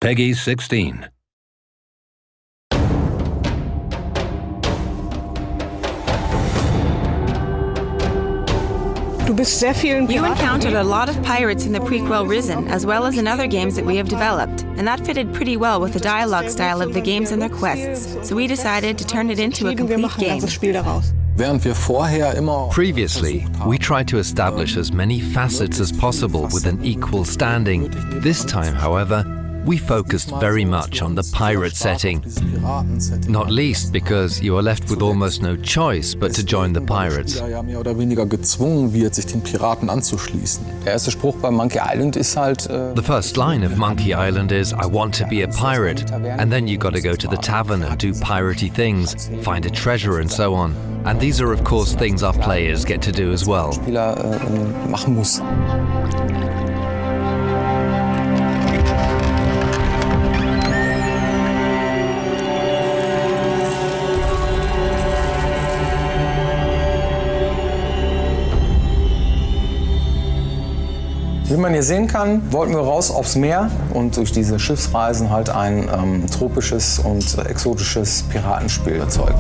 Peggy 16. You encountered a lot of pirates in the prequel Risen, as well as in other games that we have developed, and that fitted pretty well with the dialogue style of the games and their quests, so we decided to turn it into a complete game. Previously, we tried to establish as many facets as possible with an equal standing. This time, however, we focused very much on the pirate setting. Not least because you are left with almost no choice but to join the pirates. The first line of Monkey Island is, "I want to be a pirate," and then you gotta go to the tavern and do piratey things, find a treasure and so on. And these are of course things our players get to do as well. Wie man hier sehen kann, wollten wir raus aufs Meer und durch diese Schiffsreisen halt ein tropisches und exotisches Piratenspiel erzeugen.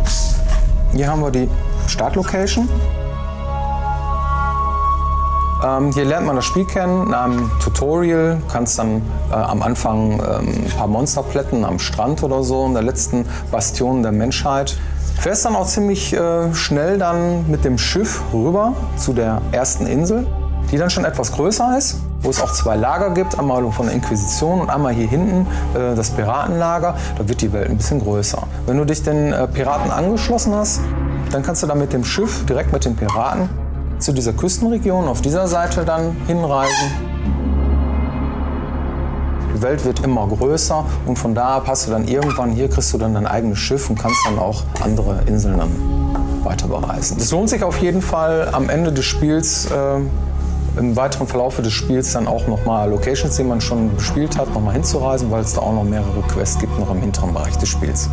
Hier haben wir die Startlocation. Hier lernt man das Spiel kennen in einem Tutorial. Du kannst dann am Anfang ein paar Monster plätten am Strand oder so, in der letzten Bastion der Menschheit. Du fährst dann auch ziemlich schnell dann mit dem Schiff rüber zu der ersten Insel, die dann schon etwas größer ist, wo es auch zwei Lager gibt, einmal von der Inquisition und einmal hier hinten das Piratenlager. Da wird die Welt ein bisschen größer. Wenn du dich den Piraten angeschlossen hast, dann kannst du dann mit dem Schiff direkt mit den Piraten zu dieser Küstenregion auf dieser Seite dann hinreisen. Die Welt wird immer größer und von da ab hast du dann irgendwann, hier kriegst du dann dein eigenes Schiff und kannst dann auch andere Inseln dann weiter bereisen. Es lohnt sich auf jeden Fall am Ende des Spiels, im weiteren Verlauf des Spiels dann auch nochmal Locations, die man schon bespielt hat, nochmal hinzureisen, weil es da auch noch mehrere Quests gibt, noch im hinteren Bereich des Spiels.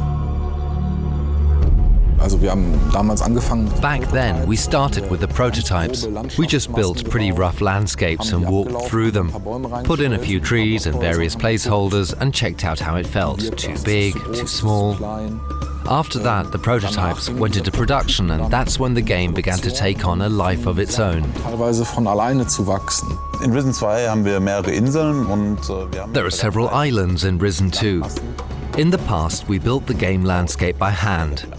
Also wir haben damals angefangen. Back then, we started with the prototypes. We just built pretty rough landscapes and walked through them, put in a few trees and various placeholders and checked out how it felt. Too big, too small. After that, the prototypes went into production and that's when the game began to take on a life of its own. Teilweise von alleine zu wachsen. In Risen 2 haben wir mehrere Inseln und There are several islands in Risen 2. In the past, we built the game landscape by hand.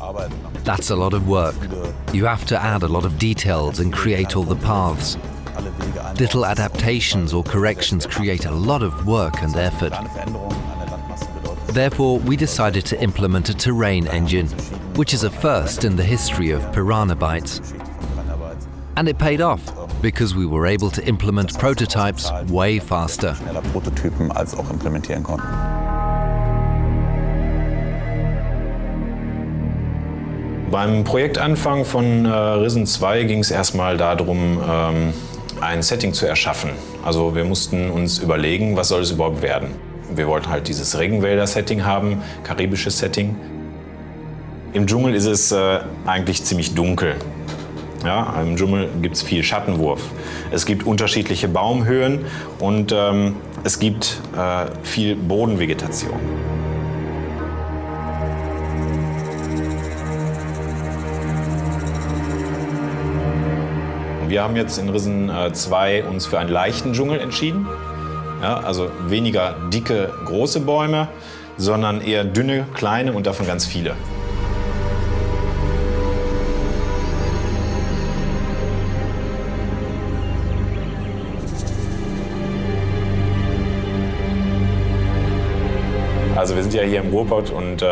That's a lot of work. You have to add a lot of details and create all the paths. Little adaptations or corrections create a lot of work and effort. Therefore, we decided to implement a terrain engine, which is a first in the history of Piranha Bytes. And it paid off, because we were able to implement prototypes way faster. schneller Prototypen als auch implementieren konnten. Beim Projektanfang von Risen 2 ging es erstmal darum, ein Setting zu erschaffen. Also wir mussten uns überlegen, was soll es überhaupt werden. Wir wollten halt dieses Regenwälder-Setting haben, karibisches Setting. Im Dschungel ist es eigentlich ziemlich dunkel. Ja, im Dschungel gibt es viel Schattenwurf. Es gibt unterschiedliche Baumhöhen und es gibt viel Bodenvegetation. Wir haben jetzt in Risen 2 uns für einen leichten Dschungel entschieden. Ja, also weniger dicke, große Bäume, sondern eher dünne, kleine und davon ganz viele. Also wir sind ja hier im Ruhrpott und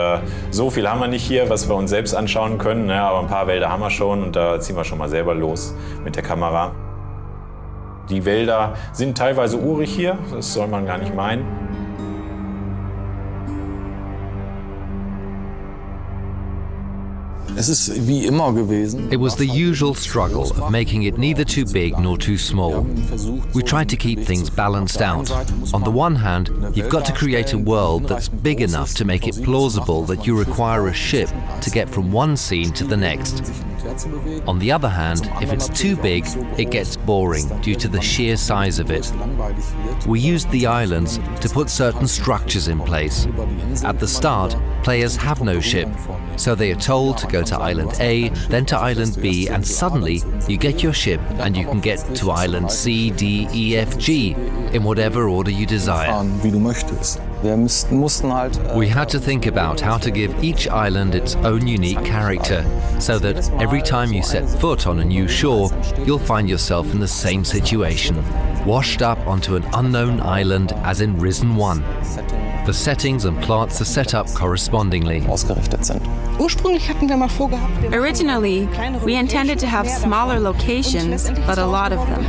so viel haben wir nicht hier, was wir uns selbst anschauen können. Ja, aber ein paar Wälder haben wir schon und da ziehen wir schon mal selber los mit der Kamera. Die Wälder sind teilweise urig hier, das soll man gar nicht meinen. Es ist wie immer gewesen. It was the usual struggle of making it neither too big nor too small. We tried to keep things balanced out. On the one hand, you've got to create a world that's big enough to make it plausible that you require a ship to get from one scene to the next. On the other hand, if it's too big, it gets boring due to the sheer size of it. We used the islands to put certain structures in place. At the start, players have no ship, so they are told to go to Island A, then to Island B, and suddenly you get your ship and you can get to Island C, D, E, F, G, in whatever order you desire. Fahren, wie du möchtest. Wir mussten halt We had to think about how to give each island its own unique character, so that every time you set foot on a new shore, you'll find yourself in the same situation, washed up onto an unknown island as in Risen 1. The settings and plots are set up correspondingly. ausgerichtet sind. Ursprünglich hatten wir mal vorgehabt, Originally, we intended to have smaller locations, but a lot of them.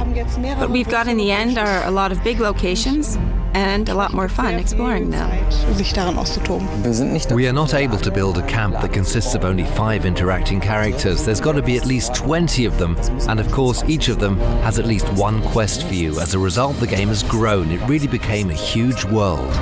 What we've got in the end are a lot of big locations and a lot more fun exploring them. sich daran auszutoben. Wir sind nicht We are not able to build a camp that consists of only 5 interacting characters. There's got to be at least 20 of them, and of course each of them has at least one quest for you. As a result, the game has grown. It really became a huge world.